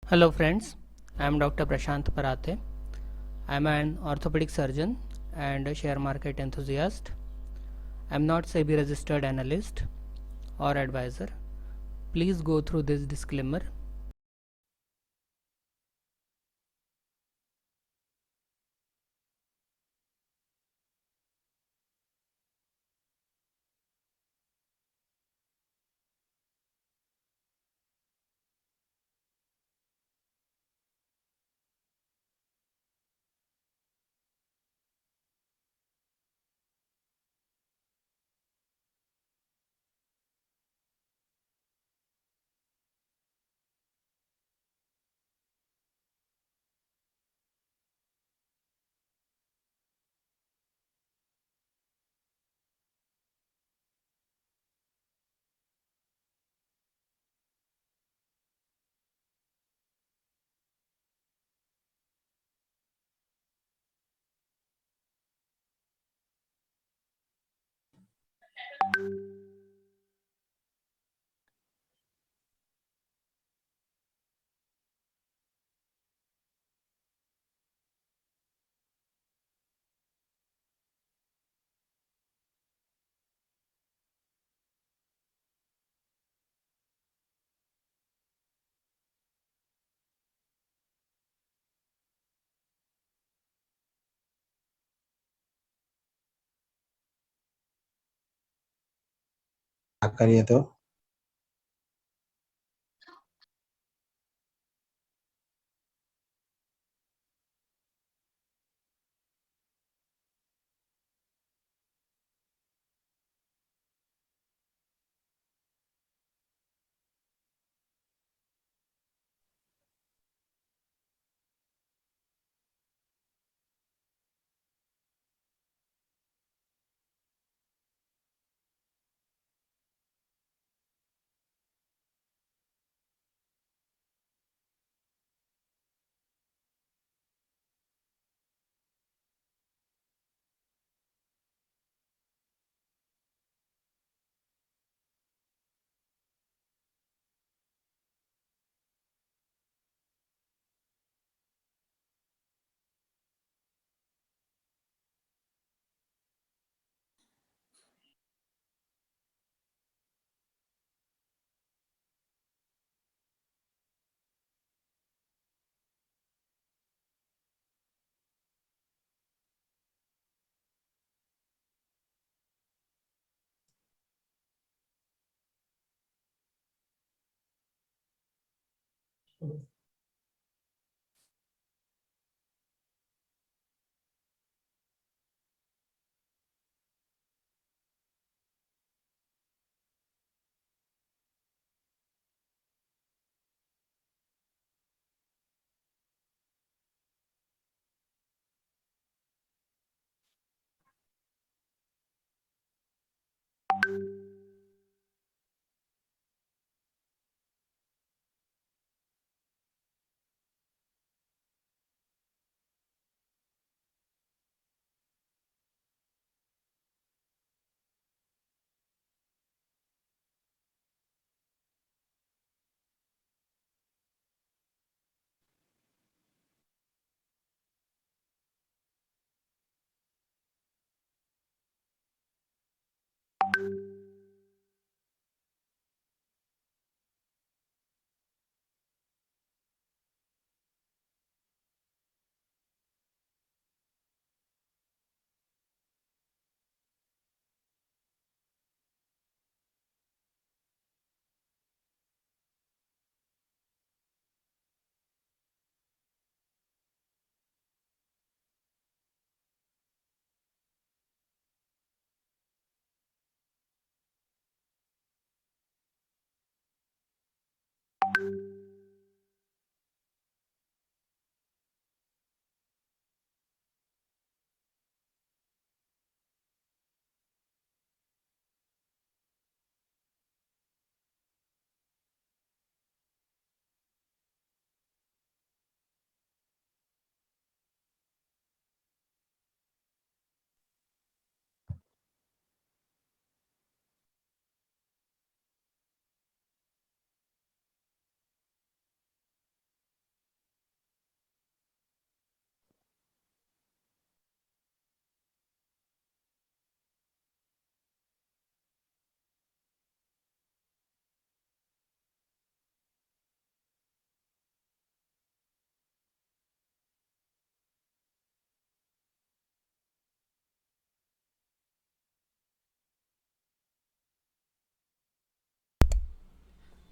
Hello friends, I am Dr. Prashant Parathe. I am an orthopedic surgeon and a share market enthusiast. I am not SEBI registered analyst or advisor. Please go through this disclaimer. करिए तो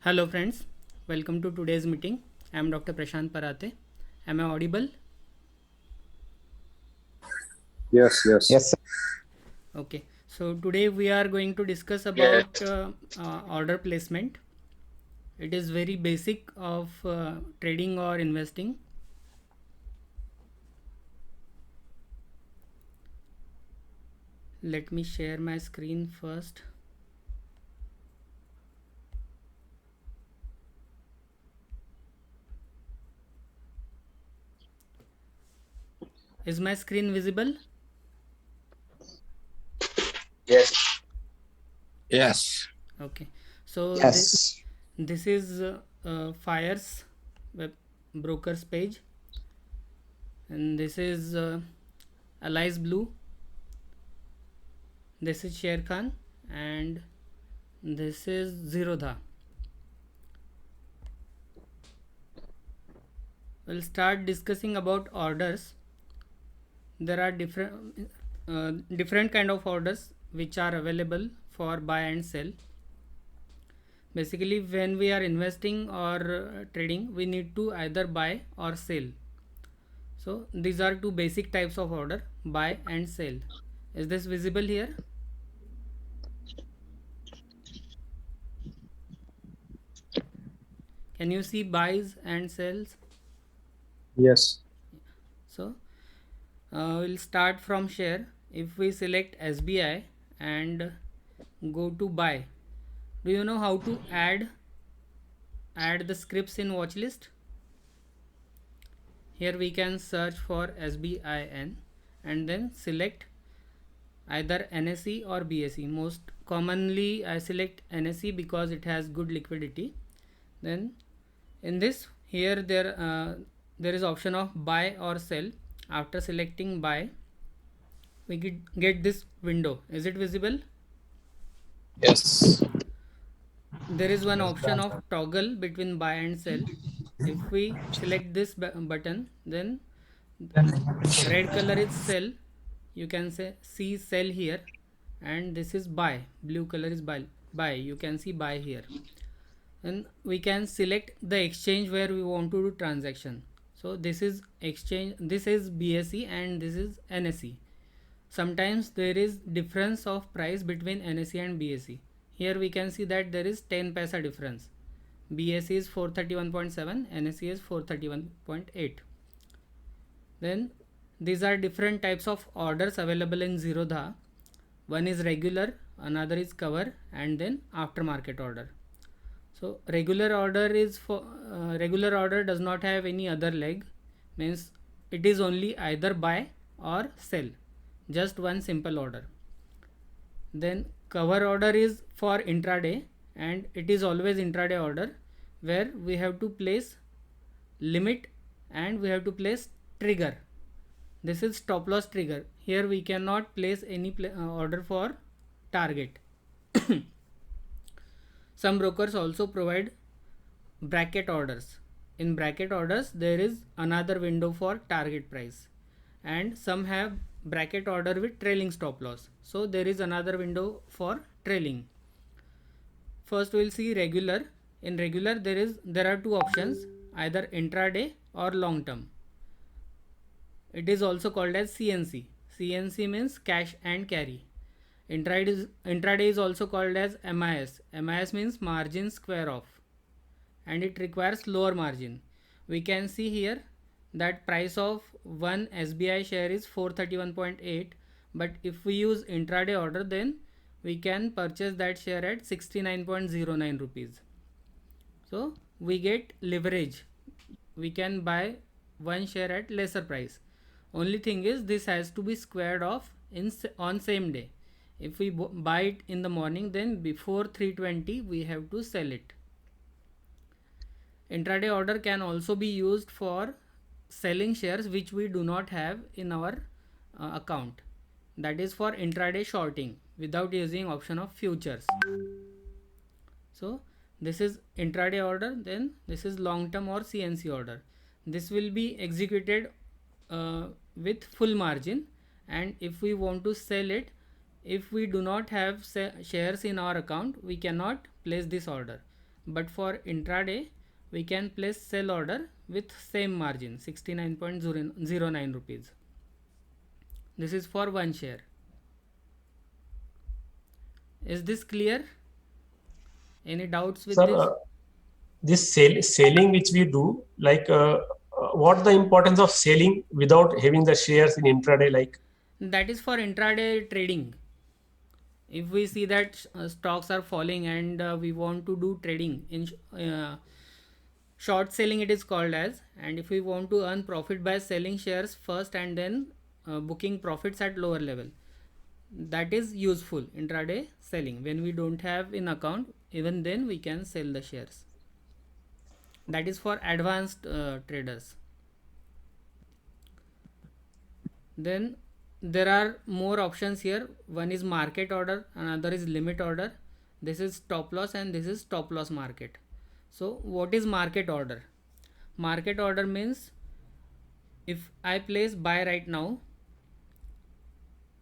Hello friends, welcome to today's meeting. I am Dr. Prashant Parate. Am I audible? Yes, yes. Yes, sir. Okay. So today we are going to discuss about order placement. It is very basic of trading or investing. Let me share my screen first. Is my screen visible? Yes. Yes. Okay. So Yes. this is Fire's web brokers page, and this is Allies Blue. This is Sher Khan, and this is Zerodha. We'll start discussing about orders. There are different kind of orders which are available for buy and sell. Basically, when we are investing or trading, we need to either buy or sell. So these are two basic types of order: buy and sell. Is this visible here? Can you see buys and sells? Yes. So we'll start from share. If we select SBI and go to buy, do you know how to add the scripts in watch list? Here we can search for SBIN and then select either NSE or BSE. Most commonly I select NSE because it has good liquidity. Then in this, here there is option of buy or sell. After selecting buy, we get this window. Is it visible? Yes. There is one option of toggle between buy and sell. If we select this button, then red color is sell. You can see sell here, and this is buy. Blue color is buy. You can see buy here. And we can select the exchange where we want to do transaction. So this is exchange, this is BSE and this is NSE. Sometimes there is difference of price between NSE and BSE. Here we can see that there is 10 paisa difference. BSE is 431.7, NSE is 431.8. Then these are different types of orders available in Zerodha. One is regular, another is cover, and then aftermarket order. So regular order is for regular order does not have any other leg, means it is only either buy or sell, just one simple order. Then cover order is for intraday, and it is always intraday order where we have to place limit and we have to place trigger. This is stop loss trigger. Here we cannot place any order for target. Some brokers also provide bracket orders. In bracket orders, there is another window for target price, and some have bracket order with trailing stop loss. So there is another window for trailing. First, we will see regular. In regular, there are two options, either intraday or long term. It is also called as CNC. CNC means cash and carry. Intraday is also called as MIS. MIS means margin square off, and it requires lower margin. We can see here that price of one SBI share is 431.8, but if we use intraday order, then we can purchase that share at 69.09 rupees. So we get leverage. We can buy one share at lesser price. Only thing is this has to be squared off on same day. If we buy it in the morning, then before 3:20 we have to sell it. Intraday order can also be used for selling shares which we do not have in our account. That is for intraday shorting without using option of futures. So this is intraday order, then this is long term or CNC order. This will be executed with full margin, and if we want to sell it, if we do not have shares in our account, we cannot place this order. but for intraday we can place sell order with same margin 69.09 rupees. This is for one share. Is this clear? Any doubts with Sir, this? this selling which we do, like what the importance of selling without having the shares in intraday? Like, That is for intraday trading. If we see that stocks are falling and we want to do trading in short selling, it is called as, and if we want to earn profit by selling shares first and then booking profits at lower level, that is useful intraday selling. When we don't have in account, even then we can sell the shares. That is for advanced traders. Then there are more options here. One is market order, another is limit order, this is stop loss, and this is stop loss market. So what is market order? Market order means if I place buy right now,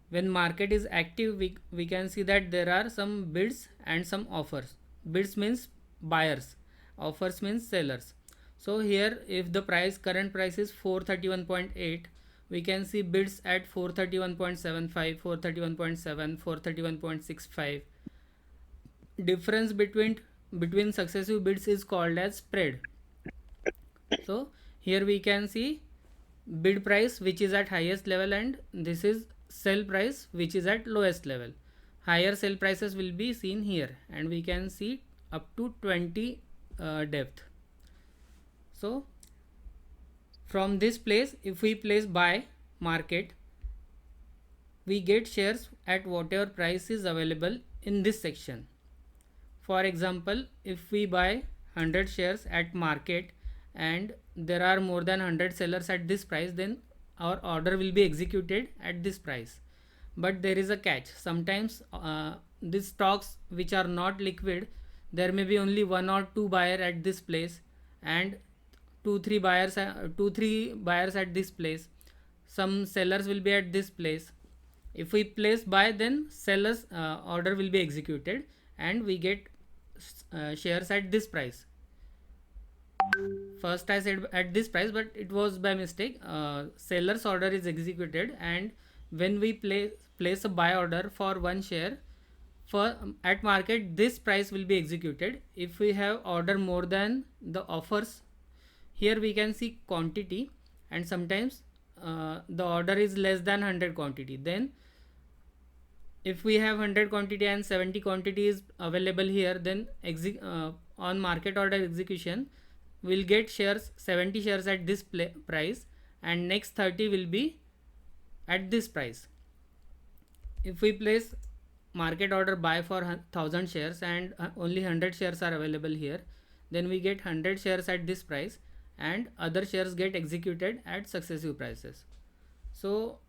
when market is active, we can see that there are some bids and some offers. Bids means buyers, offers means sellers. So here if the current price is 431.8, we can see bids at 431.75, 431.7, 431.65. Difference between successive bids is called as spread. So here we can see bid price which is at highest level, and this is sell price which is at lowest level. Higher sell prices will be seen here, and we can see up to 20 depth. So from this place, if we place buy market, we get shares at whatever price is available in this section. For example, if we buy 100 shares at market and there are more than 100 sellers at this price, then our order will be executed at this price. But there is a catch. Sometimes these stocks which are not liquid, there may be only one or two buyer at this place and two three buyers at this place. Some sellers will be at this place. If we place buy, then sellers order will be executed and we get shares at this price. First I said at this price, but it was by mistake. Seller's order is executed, and when we place a buy order for one share for at market, this price will be executed. If we have order more than the offers, here we can see quantity, and sometimes the order is less than 100 quantity. Then if we have 100 quantity and 70 quantity is available here, then on market order execution we'll get 70 shares at this price, and next 30 will be at this price. If we place market order buy for 1000 shares and only 100 shares are available here, then we get 100 shares at this price and other shares get executed at successive prices. So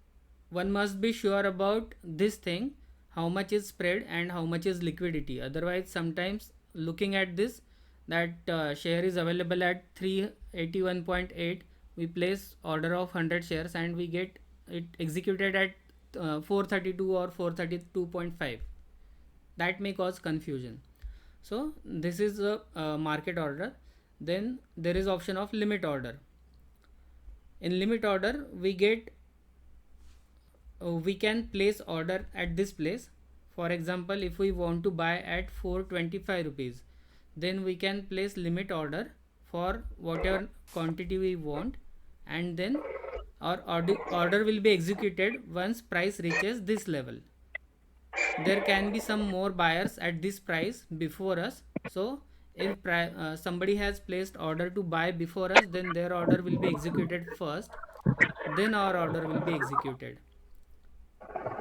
one must be sure about this thing, how much is spread and how much is liquidity. Otherwise sometimes looking at this, that share is available at 381.8, we place order of 100 shares and we get it executed at 432 or 432.5. that may cause confusion. So this is a market order. Then there is option of limit order. In limit order we can place order at this place. For example, if we want to buy at 425 rupees, then we can place limit order for whatever quantity we want, and then our order will be executed once price reaches this level. There can be some more buyers at this price before us. So if somebody has placed order to buy before us, then their order will be executed first, then our order will be executed.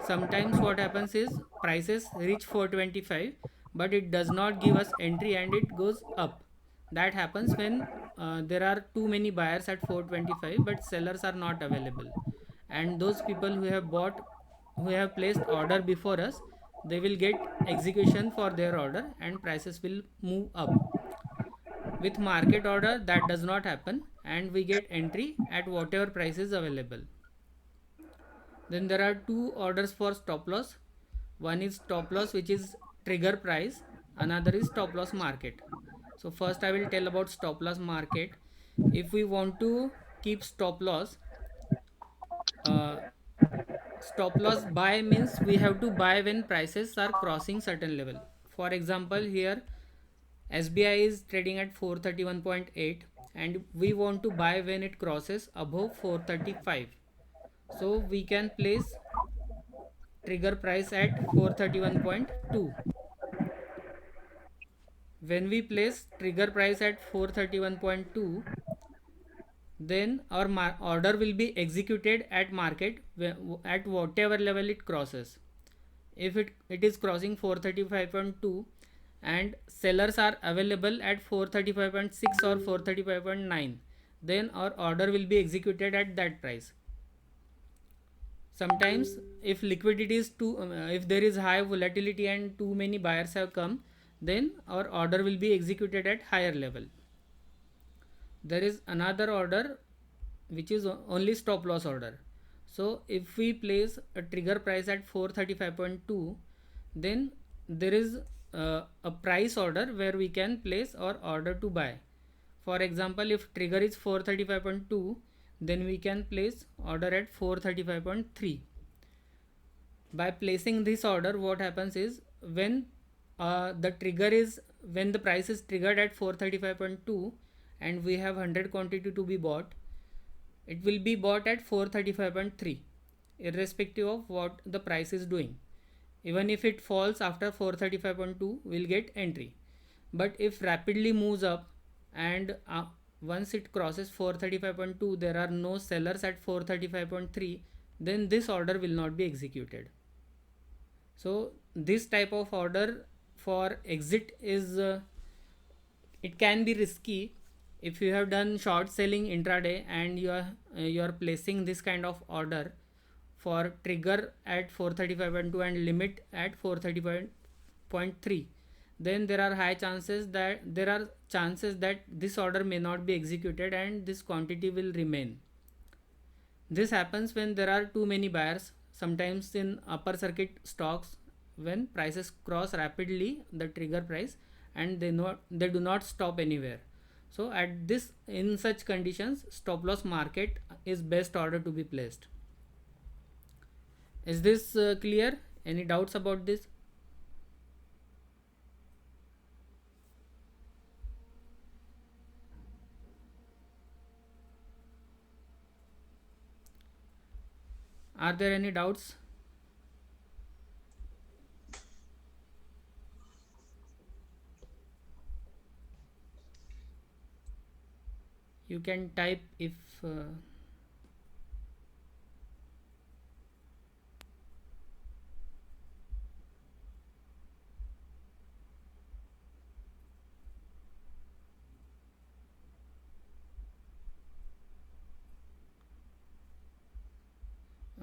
Sometimes what happens is prices reach 425, but it does not give us entry and it goes up. That happens when there are too many buyers at 425 but sellers are not available, and those people who have placed order before us, they will get execution for their order and prices will move up. With market order that does not happen, and we get entry at whatever price is available. Then there are two orders for stop loss. One is stop loss which is trigger price, another is stop loss market. So first I will tell about stop loss market. If we want to keep stop loss, uh, stop loss buy means we have to buy when prices are crossing certain level. For example, here SBI is trading at 431.8 and we want to buy when it crosses above 435. So we can place trigger price at 431.2. When we place trigger price at 431.2, then our order will be executed at market at whatever level it crosses. If it is crossing 435.2 and sellers are available at 435.6 or 435.9, then our order will be executed at that price. Sometimes if liquidity is too if there is high volatility and too many buyers have come, then our order will be executed at higher level. There is another order which is only stop loss order. So if we place a trigger price at 435.2, then there is a price order where we can place our order to buy. For example, if trigger is 435.2, then we can place order at 435.3. By placing this order, what happens is when when the price is triggered at 435.2 and we have 100 quantity to be bought, it will be bought at 435.3 irrespective of what the price is doing. Even if it falls after 435.2, we'll get entry. But if rapidly moves up and once it crosses 435.2 there are no sellers at 435.3, then this order will not be executed. So this type of order for exit is it can be risky. If you have done short selling intraday and you are placing this kind of order for trigger at 435.2 and limit at 435.3, then there are chances that this order may not be executed and this quantity will remain. This happens when there are too many buyers, sometimes in upper circuit stocks, when prices cross rapidly the trigger price and they do not stop anywhere. So in such conditions, stop loss market is best order to be placed. Is this clear? Any doubts about this? Are there any doubts? You can type if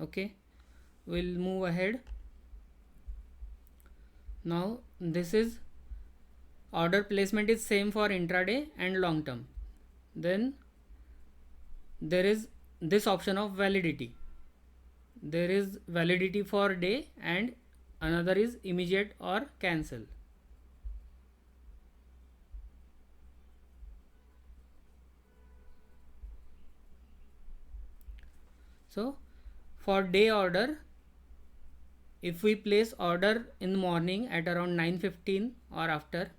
okay, we'll move ahead. Now this is order placement is same for intraday and long term. Then there is this option of validity. There is validity for day and another is immediate or cancel. So for day order, if we place order in the morning at around 9:15 or after,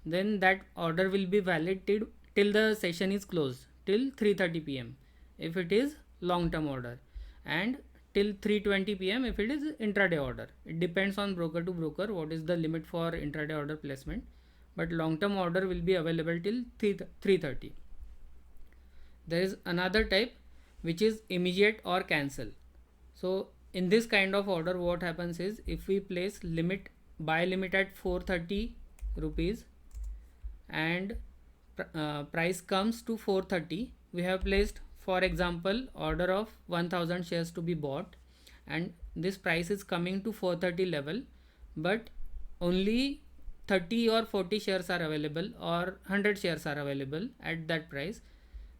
then that order will be valid till the session is closed, till 3:30 p.m. if it is long term order, and till 3:20 p.m. if it is intraday order. It depends on broker to broker what is the limit for intraday order placement, but long term order will be available till 3:30. There is another type which is immediate or cancel. So in this kind of order, what happens is if we place buy limit at 430 rupees and price comes to 430, we have placed, for example, order of 1000 shares to be bought and this price is coming to 430 level, but only 30 or 40 shares are available or 100 shares are available at that price.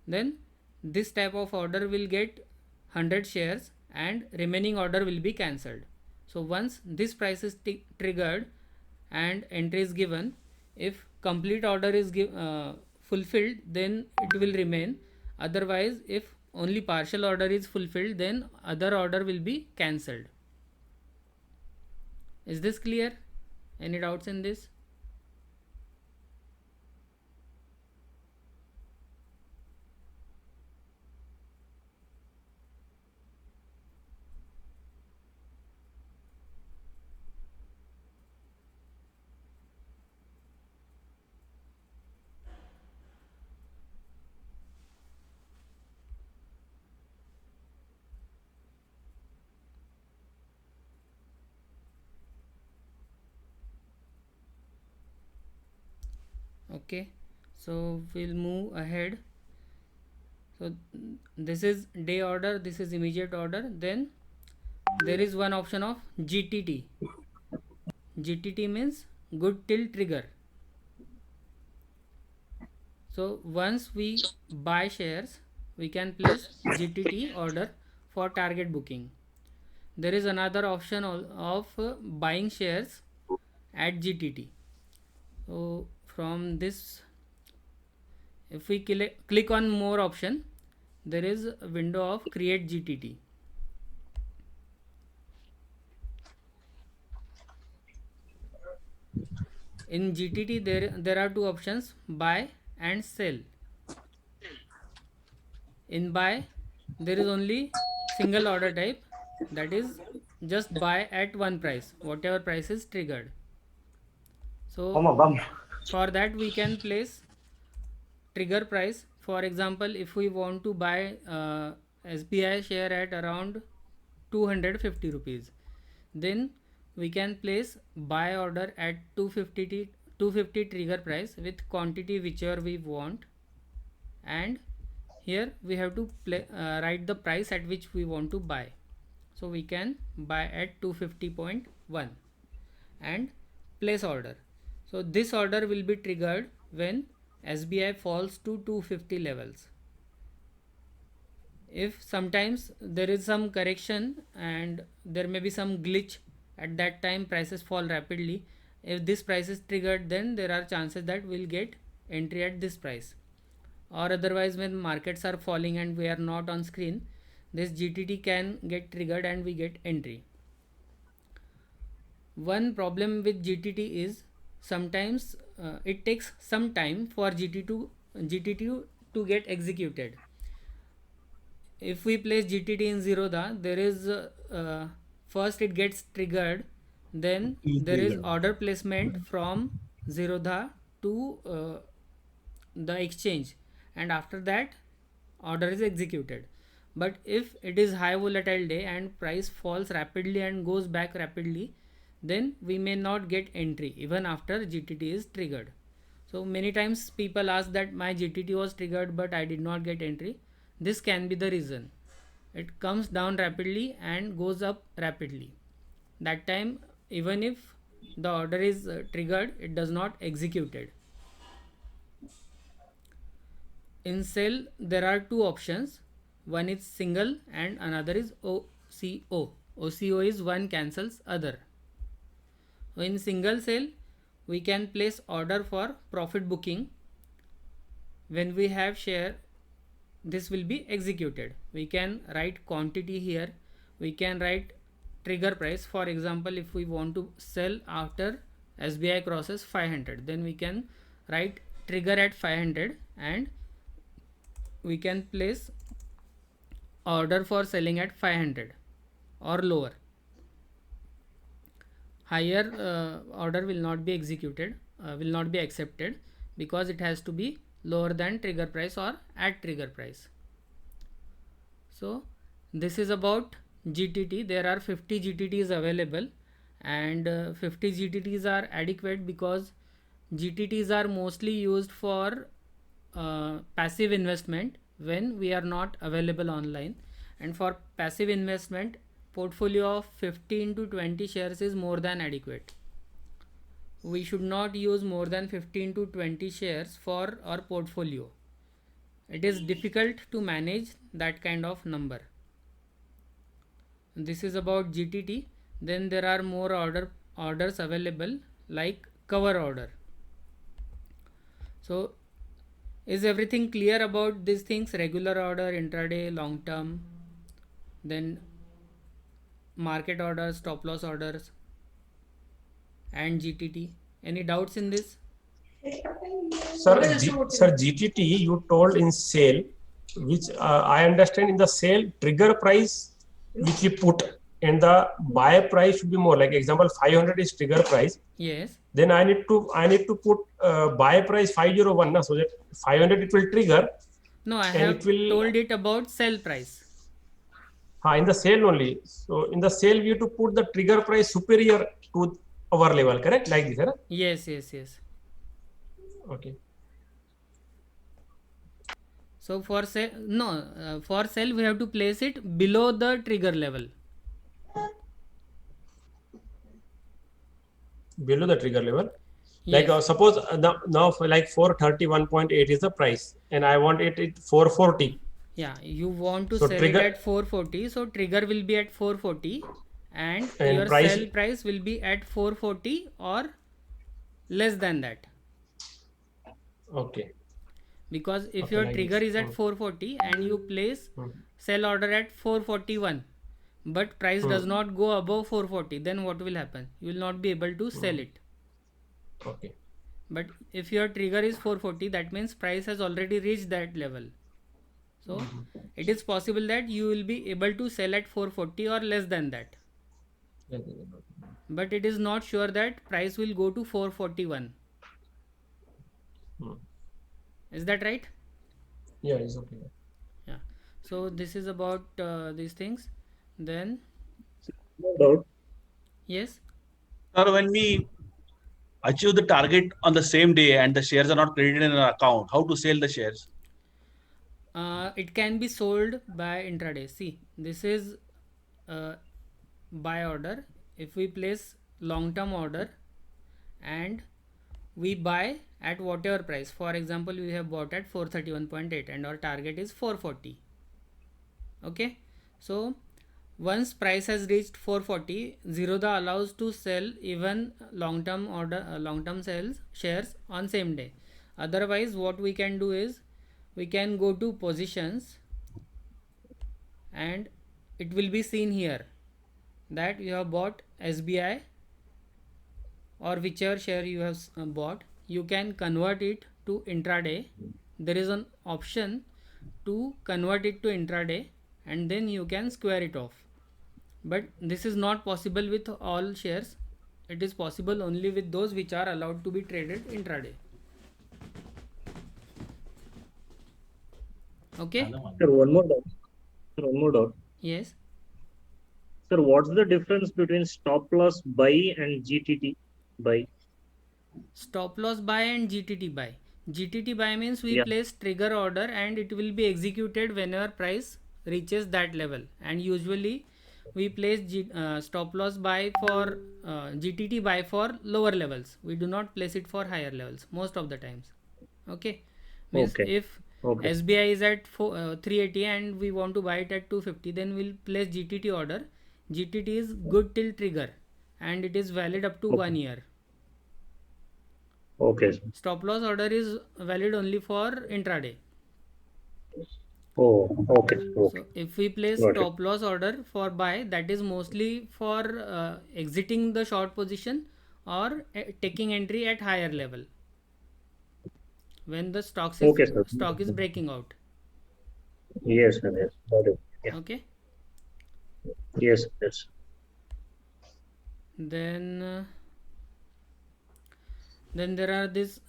Then this type of order will get 100 shares and remaining order will be cancelled. So once this price is triggered and entry is given, if complete order is fulfilled, then it will remain. Otherwise, if only partial order is fulfilled, then other order will be cancelled. Is this clear? Any doubts in this? Okay, so we'll move ahead. So this is day order, this is immediate order. Then there is one option of GTT. GTT means good till trigger. So once we buy shares, we can place GTT order for target booking. There is another option of buying shares at GTT. So from this, if we click on more option, there is a window of create GTT. In GTT there are two options, buy and sell. In buy there is only single order type, that is just buy at one price, whatever price is triggered. So for that we can place trigger price. For example, if we want to buy SBI share at around 250 rupees, then we can place buy order at 250 trigger price with quantity whichever we want, and here we have to write the price at which we want to buy. So we can buy at 250.1 and place order. So this order will be triggered when SBI falls to 250 levels. If sometimes there is some correction and there may be some glitch, at that time prices fall rapidly. If this price is triggered, then there are chances that we'll get entry at this price. Or otherwise, when markets are falling and we are not on screen, this GTT can get triggered and we get entry. One problem with GTT is sometimes it takes some time for GTT to get executed. If we place GTT in Zerodha, there is first it gets triggered, then there is order placement from Zerodha to the exchange, and after that order is executed. But if it is high volatile day and price falls rapidly and goes back rapidly, then we may not get entry even after GTT is triggered. So many times people ask that my GTT was triggered but I did not get entry. This can be the reason. It comes down rapidly and goes up rapidly. That time, even if the order is triggered, it does not executed. In sell there are two options. One is single and another is OCO. OCO is one cancels other. In single sale, we can place order for profit booking. When we have share, this will be executed. We can write quantity here. We can write trigger price. For example, if we want to sell after SBI crosses 500, then we can write trigger at 500 and we can place order for selling at 500 or lower. Higher order will not be executed, will not be accepted, because it has to be lower than trigger price or at trigger price. So this is about GTT. There are 50 GTTs available, and 50 GTTs are adequate because GTTs are mostly used for passive investment when we are not available online, and for passive investment portfolio of 15 to 20 shares is more than adequate. We should not use more than 15 to 20 shares for our portfolio. It is difficult to manage that kind of number. This is about GTT. Then there are more orders available like cover order. So is everything clear about these things? Regular order, intraday, long term, then market orders, stop loss orders, and GTT. Any doubts in this? Sir, GTT you told in sale, which I understand in the sale trigger price which we put, and the buy price should be more. Like example, 500 is trigger price. Yes. Then I need to put buy price 501, na, so that 500 it will trigger. No, I And have it will- told it about sell price. In the sale only. So in the sale we have to put the trigger price superior to our level, correct? Like this, right? Yes, yes, yes. Okay. So for sell, no, for sell we have to place it below the trigger level. Below the trigger level. Yes. Like suppose now for like 431.8 is the price, and I want it at 440. Yeah, you want to So sell trigger- it at 440, so trigger will be at 440, and your price- sell price will be at 440 or less than that. Okay. Because if Okay, your like trigger this. is at 440 and you place sell order at 441, but price does not go above 440, then what will happen? You will not be able to sell it. Okay. But if your trigger is 440, that means price has already reached that level. So it is possible that you will be able to sell at 440 or less than that. But it is not sure that price will go to 441. Is that right? Yeah, it's okay. Yeah. So this is about these things. Then No doubt. yes. Sir, when we achieve the target on the same day and the shares are not credited in our account, how to sell the shares? It can be sold by intraday. See, this is buy order. If we place long term order and we buy at whatever price, for example, we have bought at 431.8 and our target is 440. Okay, so once price has reached 440, Zerodha allows to sell even long term order, long term sales shares on same day. Otherwise, what we can do is we can go to positions and it will be seen here that you have bought SBI or whichever share you have bought. You can convert it to intraday. There is an option to convert it to intraday and then you can square it off. But this is not possible with all shares. It is possible only with those which are allowed to be traded intraday. Okay. Sir, one more doubt. Sir, one more doubt. Yes. Sir, what's the difference between stop loss buy and GTT buy? Stop loss buy and GTT buy. GTT buy means we Yeah. place trigger order and it will be executed whenever price reaches that level. And usually we place stop loss buy for GTT buy for lower levels. We do not place it for higher levels most of the times. Okay. Means Okay. if Okay. SBI is at 380 and we want to buy it at 250, then we'll place GTT order. GTT is good till trigger and it is valid up to 1 year. Okay. Sir. Stop loss order is valid only for intraday. Oh, okay. Okay. So if we place Got it. stop loss order for buy, that is mostly for exiting the short position or taking entry at higher level when the stock Okay, sir. is breaking out. Yes, sir. Yes. Got it. Yeah. Okay. Yes. Yes. Then there are this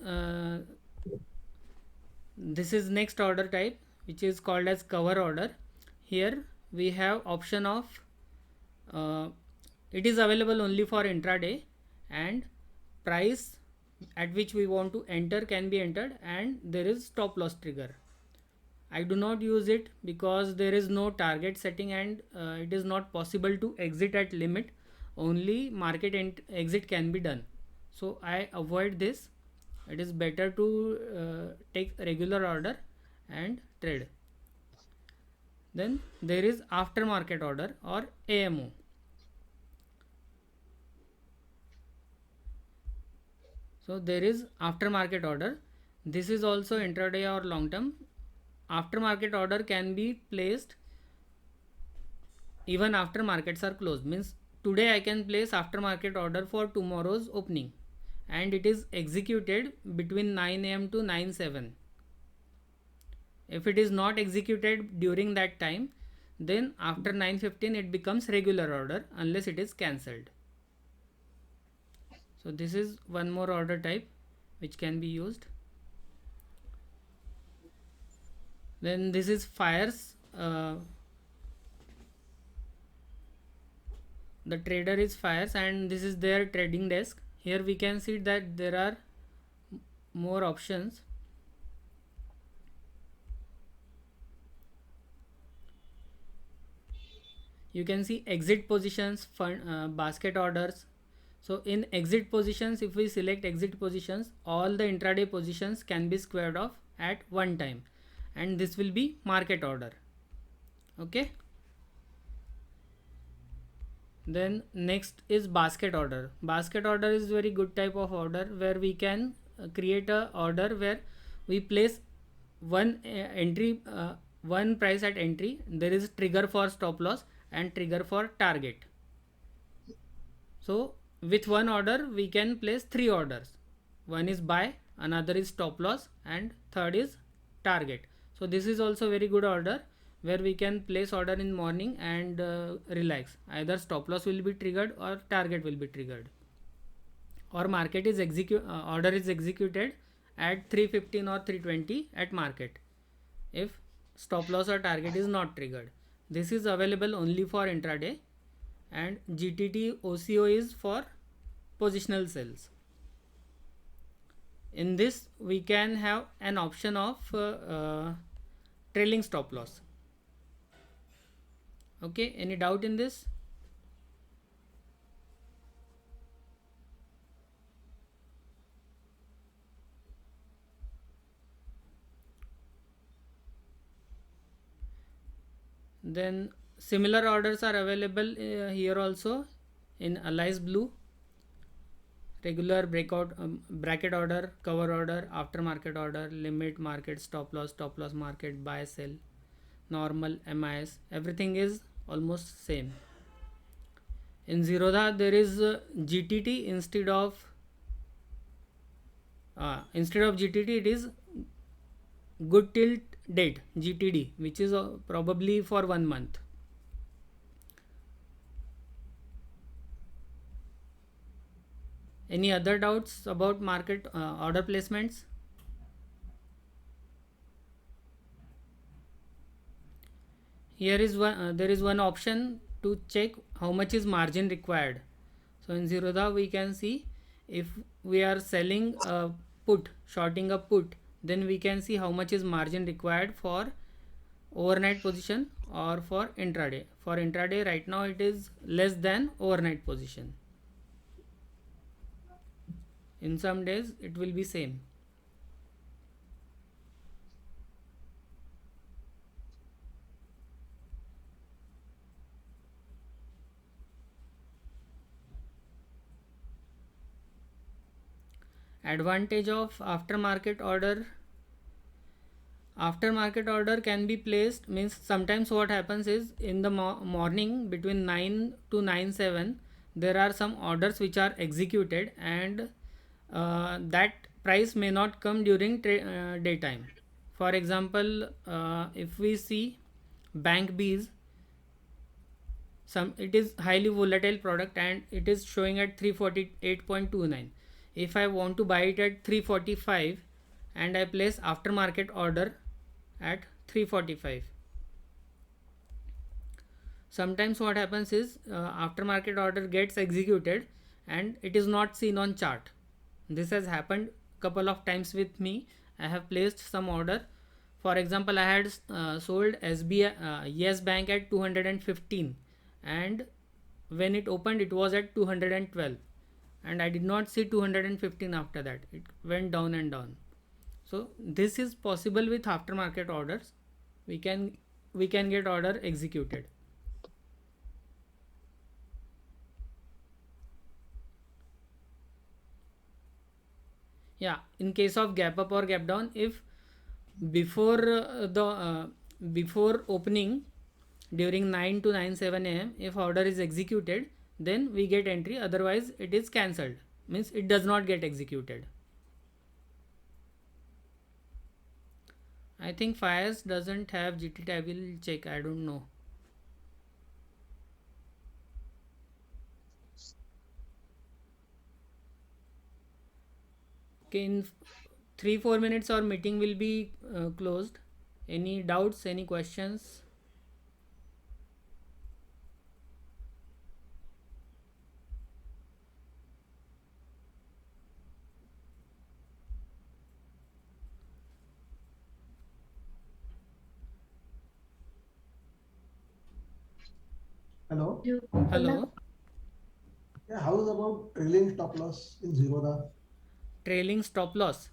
is next order type, which is called as cover order. Here we have option of it is available only for intraday and price at which we want to enter can be entered and there is stop loss trigger. I do not use it because there is no target setting and it is not possible to exit at limit. Only market exit can be done. So I avoid this. It is better to take regular order and trade. Then there is aftermarket order or AMO. So there is aftermarket order. This is also intraday or long term. Aftermarket order can be placed even after markets are closed. Means today I can place aftermarket order for tomorrow's opening, and it is executed between 9 a.m. to 9/7. If it is not executed during that time, then after 9:15 it becomes regular order unless it is cancelled. So this is one more order type which can be used. Then this is fires. The trader is fires, and this is their trading desk. Here we can see that there are more options. You can see exit positions, fund, basket orders. So in exit positions, if we select exit positions, all the intraday positions can be squared off at one time, and this will be market order. Okay. Then next is basket order. Basket order is very good type of order where we can create a order where we place one one price at entry. There is trigger for stop loss and trigger for target. So with one order we can place three orders. One is buy, another is stop loss, and third is target. So this is also very good order where we can place order in morning and relax. Either stop loss will be triggered or target will be triggered, or market is order is executed at 3:15 or 3:20 at market if stop loss or target is not triggered. This is available only for intraday, and GTT OCO is for positional sales. In this we can have an option of trailing stop loss. Okay, any doubt in this? Then similar orders are available here also in Allies Blue. Regular breakout bracket order, cover order, aftermarket order, limit, market, stop loss market, buy, sell, normal, MIS, everything is almost same. In Zerodha there is GTT instead of GTT it is good till date, GTD, which is probably for 1 month. Any other doubts about market order placements? Here is one there is one option to check how much is margin required. So in Zerodha we can see if we are selling a put, shorting a put, then we can see how much is margin required for overnight position or for intraday. For intraday right now it is less than overnight position. In some days it will be same. Advantage of aftermarket order. Aftermarket order can be placed, means sometimes what happens is in the morning between 9 to 9/7 there are some orders which are executed, and that price may not come during daytime. For example, if we see Bank B's, it is highly volatile product and it is showing at 348.29. If I want to buy it at 345 and I place aftermarket order at 345, sometimes what happens is aftermarket order gets executed and it is not seen on chart. This has happened couple of times with me. I have placed some order. For example, I had sold SBI Yes Bank at 215, and when it opened it was at 212, and I did not see 215 after that. It went down and down. So this is possible with aftermarket orders. We can get order executed. Yeah, in case of gap up or gap down, if before before opening during 9 to 9:07 a.m. if order is executed, then we get entry, otherwise it is cancelled, means it does not get executed. I think Fires doesn't have GTT. I will check. I don't know. Okay, in 3-4 minutes our meeting will be closed. Any doubts? Any questions? Hello. Hello. Yeah, how is about trailing stop loss in Zerodha? Trailing stop loss.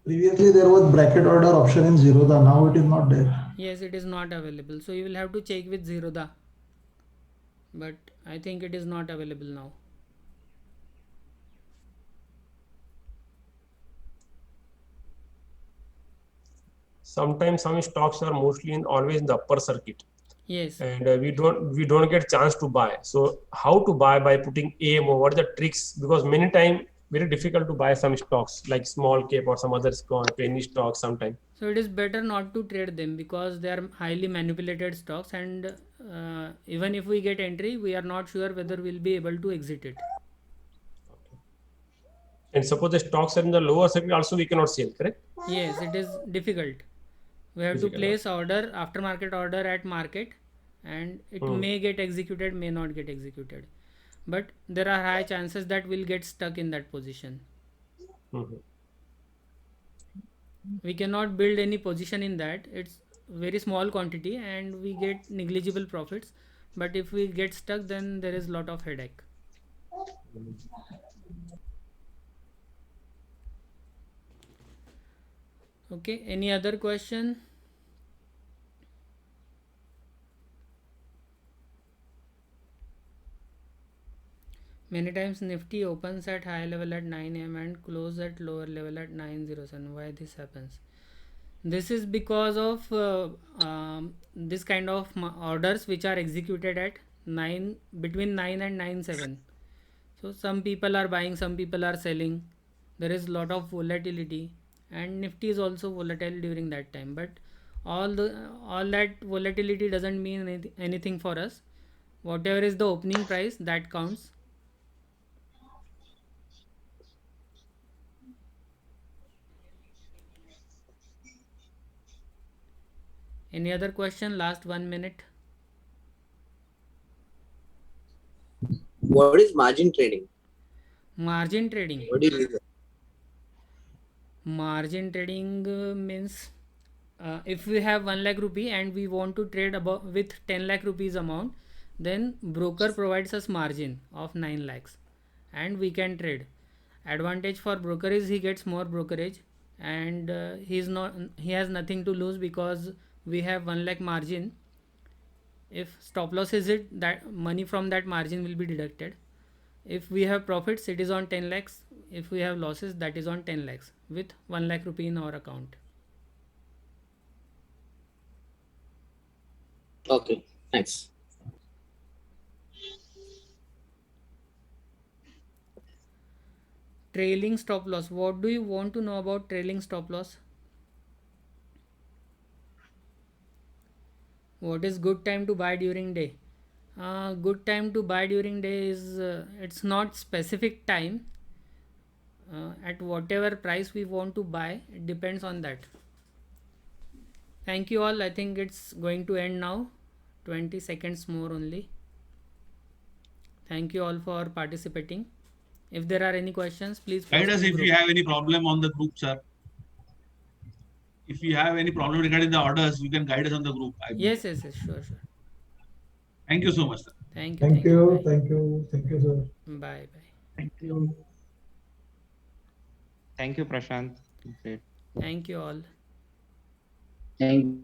Previously, there was bracket order option in Zerodha. Now it is not there. Yes, it is not available. So you will have to check with Zerodha. But I think it is not available now. Sometimes some stocks are mostly always in the upper circuit, Yes. and we don't get chance to buy. So how to buy by putting AMO? What are the tricks? Because many time very difficult to buy some stocks like small cap or some other penny stocks sometimes. So it is better not to trade them because they are highly manipulated stocks, and even if we get entry, we are not sure whether we'll be able to exit it. And suppose the stocks are in the lower circuit, also we cannot sell, correct? Yes, it is difficult. We have to Difficult. place order, aftermarket order at market, and it may get executed, may not get executed. But there are high chances that we'll get stuck in that position. Mhm. We cannot build any position in that. It's very small quantity and we get negligible profits. But if we get stuck, then there is lot of headache. Okay, any other question? Many times Nifty opens at high level at 9 am and close at lower level at 9:07. Why this happens? This is because of this kind of orders which are executed at 9, between 9 and 9:07. So some people are buying, some people are selling. There is lot of volatility, and Nifty is also volatile during that time. But all that volatility doesn't mean anything for us. Whatever is the opening price, that counts. Any other question? Last 1 minute. What is margin trading? Margin trading. What do you mean? Margin trading means if we have 1 lakh rupee and we want to trade about with 10 lakh rupees amount, then broker provides us margin of 9 lakhs and we can trade. Advantage for broker is he gets more brokerage, and he has nothing to lose because we have 1 lakh margin. If stop loss is it, that money from that margin will be deducted. If we have profits, it is on 10 lakhs. If we have losses, that is on 10 lakhs with 1 lakh rupee in our account. Okay, thanks. Trailing stop loss. What do you want to know about trailing stop loss? What is good time to buy during day? Good time to buy during day is it's not specific time. At whatever price we want to buy, it depends on that. Thank you all. I think it's going to end now. 20 seconds more only. Thank you all for participating. If there are any questions, please post Guide us in if group. you have any problem on the group, sir. If you have any problem regarding the orders, you can guide us on the group. Yes, sure. Thank you so much, sir. Thank you. Thank you, Bye. thank you, thank you, sir. Bye. Thank you. Thank you, Prashant. Great. Thank you all. Thank